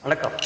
வணக்கம்.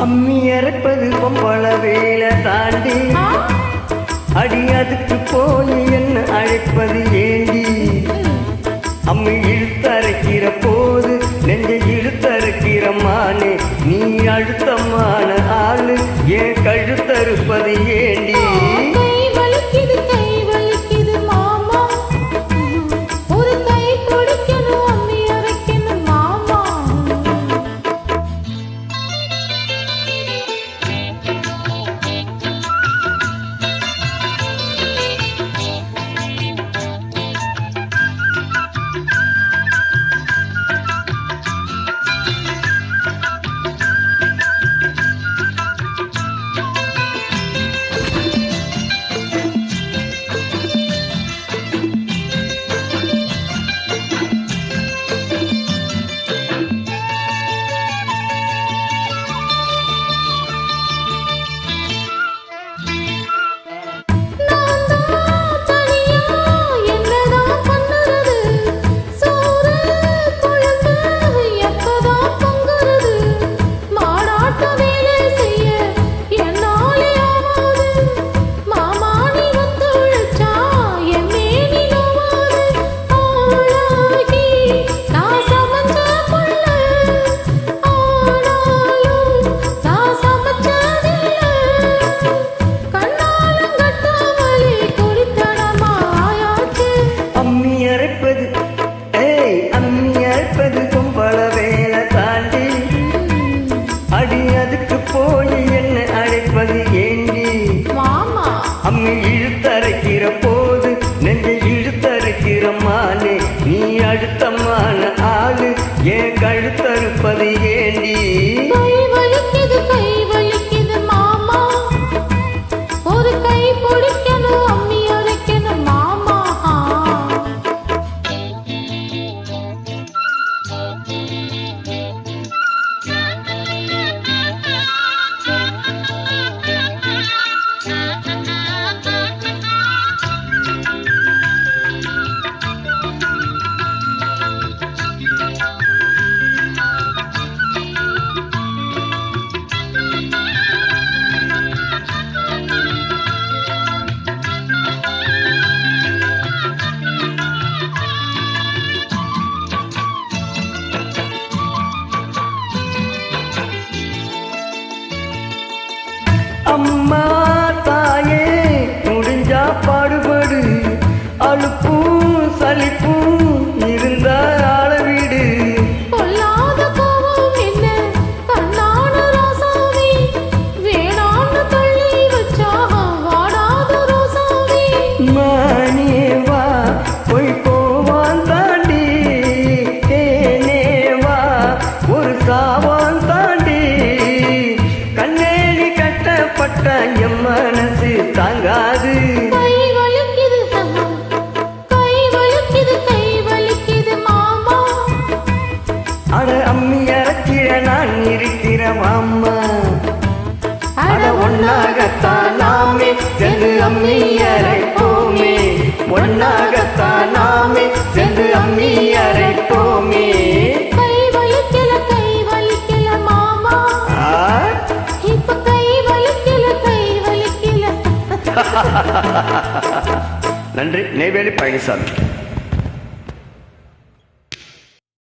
அம்மி அரைப்பது பொம்பள வேலை தாண்டி அடி அதுக்கு போய் என்ன அழைப்பது ஏண்டி? அம்மி இழுத்தரைக்கிற போது நெஞ்சை இழுத்தரைக்கிற மானே, நீ அழுத்தமான ஆளு ஏன் கழுத்தறுப்பது ஏண்டி? அம்மி இழுத்தரைக்கிற போது நெஞ்சை இழுத்தரைக்கிற மானே, நீ அழுத்தமான ஆளு ஏன் கழுத்தறுப்பது ஏண்டி? அம்மா தாயே முடிஞ்சா பாடுபடு, அலுப்பும் சலிப்பும் இருந்த ஆளவிடு. பொல்லாத கோபம் என்ன கண்ணான ரோசாவே, வேணான்னு தள்ளி வச்சா வாடாத ரோசாவே. மானியே வா போய் போவான் தாண்டி, தேனே வா ஒரு சாவான் தாண்டி. கண்ணேடி கட்டப்பட்ட என் மனசு தாங்காது. கை வலிக்குது கை வலிக்குது மாமா. அட அம்மி அரைக்கிற நான் இருக்கிற மாமா. அட ஒன்னாகத்தான் நாமே சென்று அம்மி அரைப்போமே, ஒன்னாகத்தான் நாமே சென்று அம்மி அரைப்போமே. கை வலிக்கல மாமா, இப்ப கை வலிக்கல. நன்றி. நெய்வேலி பழனிசாமி.